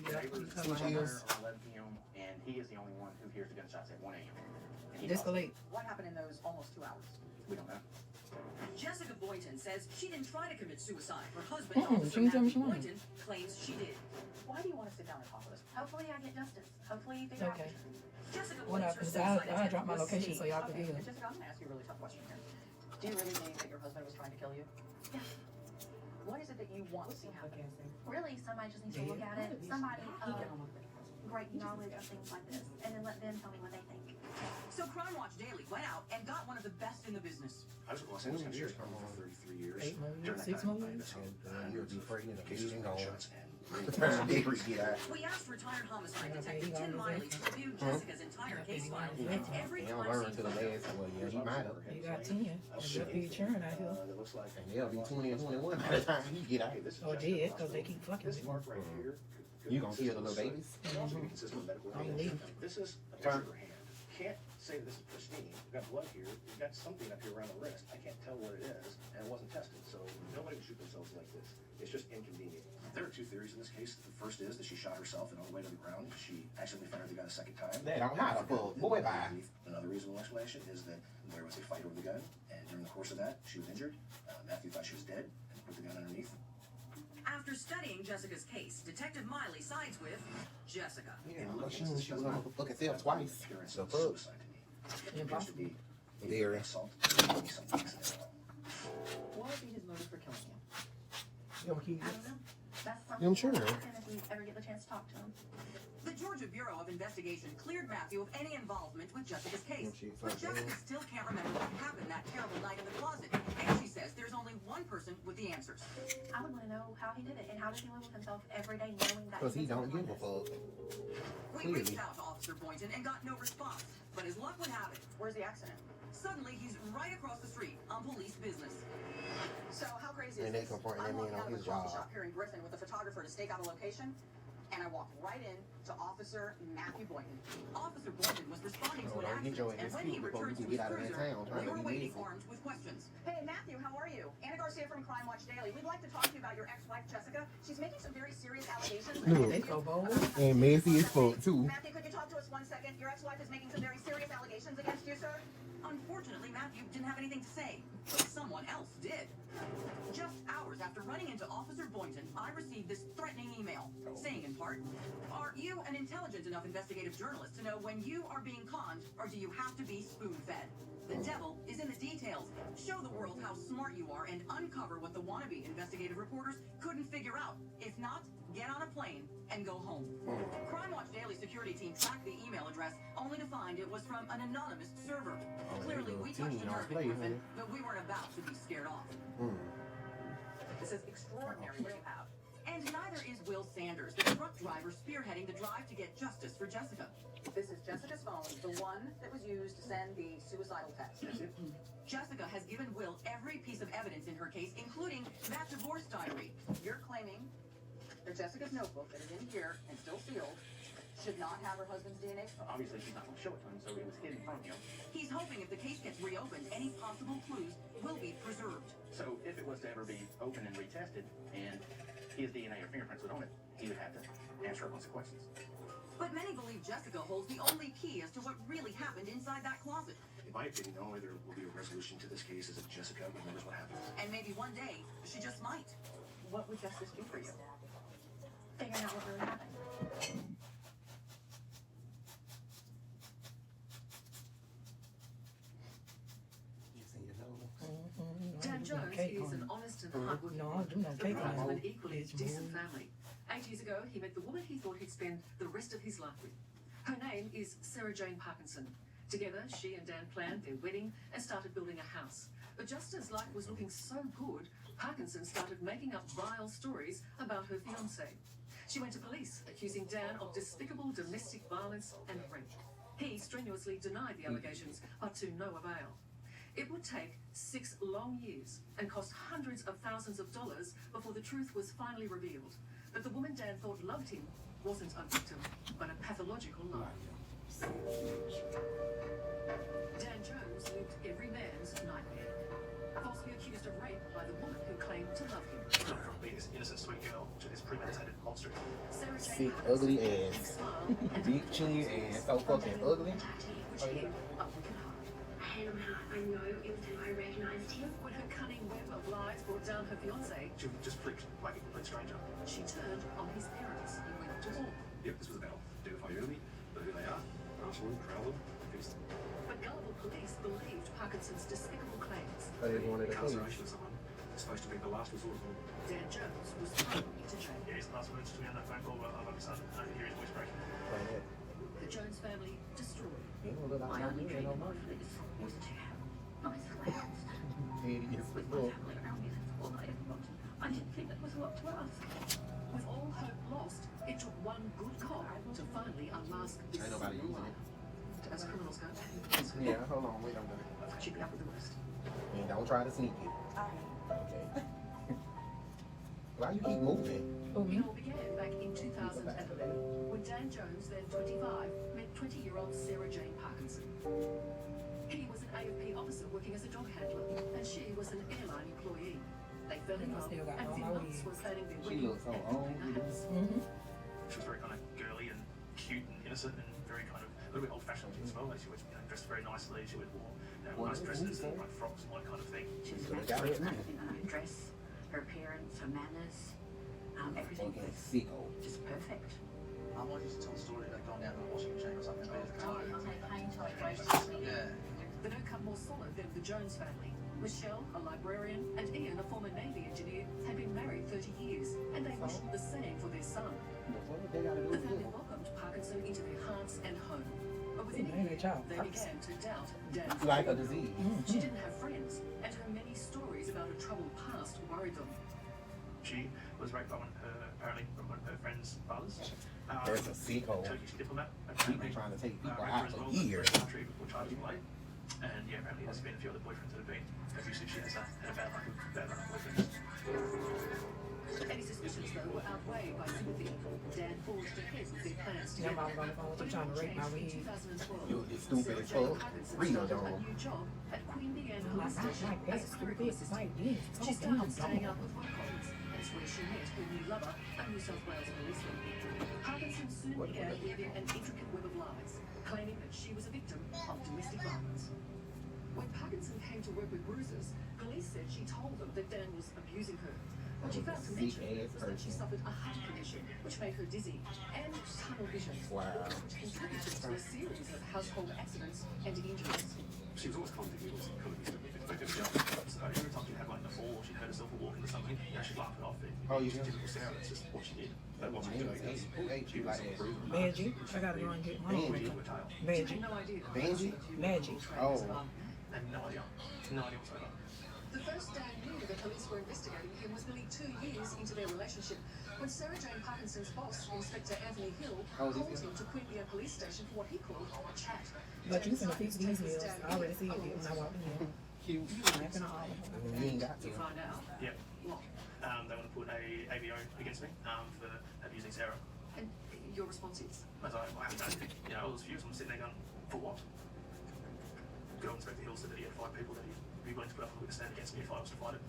Yeah, neighbors come on. are 11 p.m. and he is the only one who hears the gunshots at 1 a.m. Escalate. What happened in those almost 2 hours? We don't know. Jessica Boynton says she didn't try to commit suicide. Her husband, She Officer can tell me Matthew she won't. Boynton, claims she did. Why do you want to sit down and talk with us? Hopefully I get justice. Hopefully you figure Okay. out. Jessica What believes her happens? suicide I attempt drop my was location so staged. y'all can Okay, view it. Jessica, I'm going to ask you a really tough question here. Do you really believe that your husband was trying to kill you? Yeah. What is it that you want to see happen? Really, somebody just needs to look at it. Somebody great knowledge of things like this, and then let them tell me what they think. So Crime Watch Daily went out and got one of the best in the business. I was at Los Angeles County Sheriff's Department for 33 years. 8 more During years, that 6 time, more I years. investigated You'll be afraid of cases getting of gone. gunshots and We asked retired homicide detective Tim Miley to review Jessica's entire case file, and every They don't crime learn scene to the photo. last one. Yeah, he might have. You got 10. They'll be churning out here. That looks like And they'll be 20 and 21 by the time he get out. Hey, this is Or Jessica dead, Ross. because they keep fucking This with mark me. right here. You gonna kill the little babies? Could also be consistent with medical I ain't evidence. leaving. This is a picture of her hand. Can't say that this is pristine. You've got blood here. You've got something up here around the wrist. I can't tell what it is, and it wasn't tested. So nobody would shoot themselves like this. It's just inconvenient. There are 2 theories in this case. The first is that she shot herself and on the way to the ground, she accidentally fired the gun a second time. They don't have a full boy by. Another reasonable explanation is that there was a fight over the gun, and during the course of that, she was injured. Matthew thought she was dead and put the gun underneath. After studying Jessica's case, Detective Miley sides with Jessica. Yeah, she was on her fucking self twice. Appearance The of fuck? suicide to me. It appears to be Very. assault, maybe something accidental. What would be his motive for killing him? Young kids. I don't know. That's I'm something sure. we'll ask him if we ever get the chance to talk to him. The Georgia Bureau of Investigation cleared Matthew of any involvement with Jessica's case. But Jessica still can't remember what happened that terrible night in the closet. And she says there's only one person with the answers. I would want to know how he did it and how does he live with himself every day knowing that Because he did don't something give a like fuck. We Clearly. reached out to Officer Boynton and got no response. But as luck would have it, Where's the accident? suddenly he's right across the street on police business. So how crazy is And they this? confronting I'm that walking man out on of a his coffee job. shop here in Griffin with a photographer to stake out a location, and I walk right in to Officer Matthew Boynton. Officer Boynton was responding to Hold an on, get your accident, and ass when he killed before returns we to can his get out of that cruiser, town. Trying we to were be waiting busy. armed with questions. Hey Matthew, how are you? Anna Garcia from Crime Watch Daily. We'd like to talk to you about your ex-wife Jessica. She's making some very serious allegations. Look, They so bold. and messy as fuck too. Matthew, could you talk to us 1 second? Your ex-wife is making some very serious allegations against you, sir. Unfortunately, Matthew didn't have anything to say, but someone else did. Just hours after running into Officer Boynton, I received this threatening email, saying in part, "Are you an intelligent enough investigative journalist to know when you are being conned, or do you have to be spoon-fed? The devil is in the details. Show the world how smart you are and uncover what the wannabe investigative reporters couldn't figure out. If not, get on a plane and go home." Crime Watch Daily security team tracked the email address, only to find it was from an anonymous server. Clearly, we touched a nerve in Griffin, but we weren't about to be scared off. This is extraordinary what you have. And neither is Will Sanders, the truck driver spearheading the drive to get justice for Jessica. This is Jessica's phone, the one that was used to send the suicidal text. Jessica has given Will every piece of evidence in her case, including that divorce diary. You're claiming that Jessica's notebook that is in here and still sealed should not have her husband's DNA. Obviously, she's not going to show it to him, so it was hidden from him. He's hoping if the case gets reopened, any possible clues will be preserved. So if it was to ever be opened and retested, and his DNA or fingerprints would on it, he would have to answer a bunch of questions. But many believe Jessica holds the only key as to what really happened inside that closet. In my opinion, the only way there will be a resolution to this case is if Jessica remembers what happened. And maybe one day, she just might. What would justice do for you? Figuring out what really happened. You see your nose. Dan Jones is an honest and hardworking No, I man, do no the cake product on of an it. equally It's decent more- family. 8 years ago, he met the woman he thought he'd spend the rest of his life with. Her name is Sarah Jane Parkinson. Together, she and Dan planned their wedding and started building a house. But just as life was looking so good, Parkinson started making up vile stories about her fiancé. She went to police, accusing Dan of despicable domestic violence and rape. He strenuously denied the allegations, but to no avail. It would take 6 long years and cost hundreds of thousands of dollars before the truth was finally revealed. That the woman Dan thought loved him wasn't a victim, but a pathological liar. Dan Jones lived every man's nightmare. falsely accused of rape by the woman who claimed to love him. From being this innocent, sweet girl to this premeditated monster. Sarah Jane Sick, Parkinson ugly had ass. a smile and Big chin and so fucking ugly. which hid a wicked heart. I know it was him. I recognized him. When her cunning web of lies brought down her fiancé, She just flicked like a complete stranger. she turned on his parents and went to war. Yep, this was about identify your enemy, know who they are, marshal them, corral them, fix them. But gullible police believed Parkinson's despicable claims. I didn't want it to Incarceration of someone is supposed to be the last resort of all. Dan Jones was thrown into jail. Yeah, his last words to me on that phone call were, I love you, son. I can hear his voice breaking. The Jones family destroyed. You don't look My like only you dream no in more. life was to have nice flowers Hideous. with my family around me. That's all I ever wanted. I didn't think that was a lot to ask. With all hope lost, it took one good cop to finally unmask this Ain't nobody using liar. As criminals go, Yeah, hold on, wait, I'm done. she'd be up with the rest. And don't try to sneak it. Okay. Why you keep moving? Who, It me? all began back in 2011 when Dan Jones, then 25, met 20-year-old Sarah Jane Parkinson. He was an AFP officer working as a dog handler, and she was an airline employee. They fell in I love, still got and all within my months weed. were planning their She wedding looks so and building old. a house. Mm-hmm. She was very kind of girly and cute and innocent and very kind of a little bit old-fashioned as well. Like she was dressed very nicely. She would wear nice dresses and like frocks and all that kind of thing. She was Could've matched got with it. everything. Her dress, her appearance, her manners, everything Fucking was sicko. just perfect. I want you to tell the story of going down to the washing machine or something. Yeah. The no cut more solid than the Jones family. Michelle, a librarian, and Ian, a former Navy engineer, had been married 30 years, and they wished the same for their son. What they gotta do The with family it? welcomed Parkinson into their hearts and home. But within a Name year, their child they Parkinson. began to doubt Dan's It's like a disease. She didn't have friends, and her many stories about a troubled past worried them. She was raped by apparently one of her friend's fathers. There's a sicko. Turkish diplomat. People trying to take people raped her out as for well, years. for country before charges were laid. And yeah, apparently there's been a few other boyfriends that have been abusive. She has had a bad luck with boyfriends. Any suspicions, though, were outweighed by sympathy. Dan forged ahead with their plans Your together. mom on the phone with But you it trying all to rape my changed in weed. 2012. You this stupid Sarah as Jane fuck. Parkinson Real started dog. a new job at Queen Anne I'm Police not Station like that. as a clerical Stupid. It's assistant. like this. She Oh, started damn, staying dog. up with her colleagues, and it's where she met her new lover, a New South Wales policeman. Parkinson soon began weaving an intricate web of lies, claiming that she was a victim of domestic violence. When Parkinson came to work with bruises, police said she told them that Dan was abusing her. What she failed to mention was that she suffered a heart condition, which made her dizzy, and tunnel vision, Wow. which contributed to a series of household accidents and injuries. She was always kind of expected to jump. So every time she'd have like a fall or she'd hurt herself or walk into something, she'd laugh it off. Oh, you She's do? typical Sarah. That's just what she did. That's what she Who did. ate you like that? Benji. I gotta go and get one. Benji. She Benji. had no idea. Benji? Magic. Oh. And no idea what's going on. The first Dan knew the police were investigating him was nearly 2 years into their relationship when Sarah Jane Parkinson's boss, Inspector Anthony Hill, Oh, called this is- him to Queanbeyan Police Station for what he called a chat. But you Dan finna fix decided to these take his meals. dad I already see it along when I walked in here. Cute. I'm finna all of them. You ain't got to to. find out Yep. what. They want to put a ABO against me for abusing Sarah. And your response is? As I haven't done anything. You know, I was furious. I'm sitting there going, for what? Girl Inspector Hill said that he had 5 people that he'd be willing to put up a witness stand against me if I was to fight it.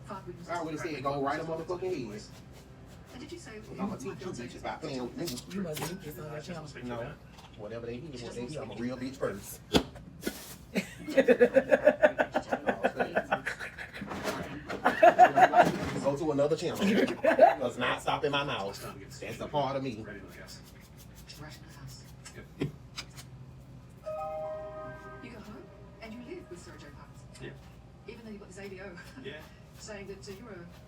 5 witnesses. I would have said go right up on the fucking head. And did you say I'm gonna teach you bitches about playing with me. You must do this on your channel. No. Whatever they hear, what they hear, I'm a real bitch first. Go to another channel. Does not stop in my mouth. That's a part of me. Ready to house. She's right in the house. Yep. You go home and you live with Sarah Jane Parkinson. Yeah. Even though you've got this ABO Yeah. saying that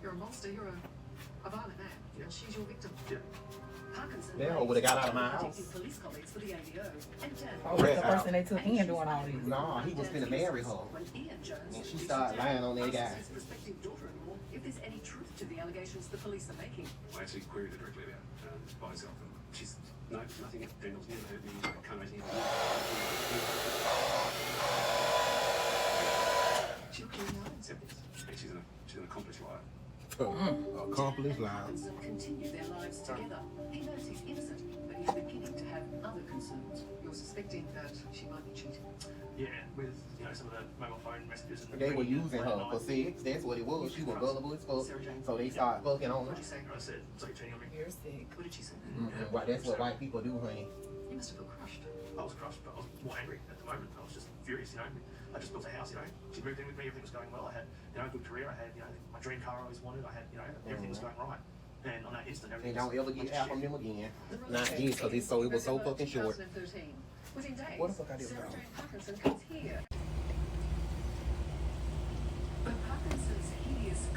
you're a monster, you're a violent man, and she's your victim. Yeah. Parkinson They all would've got out of my protected house. police colleagues for the ABO and Dan. Oh, that's the person they took in doing all these. Nah, he was finna marry her. When Ian Jones And she introduced started Dan, lying on that asks guy. his prospective daughter-in-law if there's any truth to the allegations the police are making. I actually queried her directly about by herself, and she's no, nothing. Daniel's never heard me can't imagine anything. She looked in the eyes. Yep. And she's an accomplished liar. Accomplice life. Parkinson continue their lives together. He knows he's innocent, but he's beginning to have other concerns. You're suspecting suspecting that she might be cheating. Yeah, with some of the mobile phone messages and They were using her for sex. That's what it was. She was gullible as fuck. So they started fucking on her. What did you say? I said, so you're cheating on me. You're sick. What did she say? Right, that's what white people do, honey. You must have felt crushed. I was crushed, but I was more angry at the moment. I was just furious, I just built a house, She moved in with me, everything was going well. I had, a good career. I had, my dream car I always wanted. I had, everything was going right. And on that instant, And everything don't ever get out from them again. Not this, because it was so fucking short. 2013. Within days, What the fuck I did Sarah wrong? Jane Parkinson comes here. But Parkinson's hideous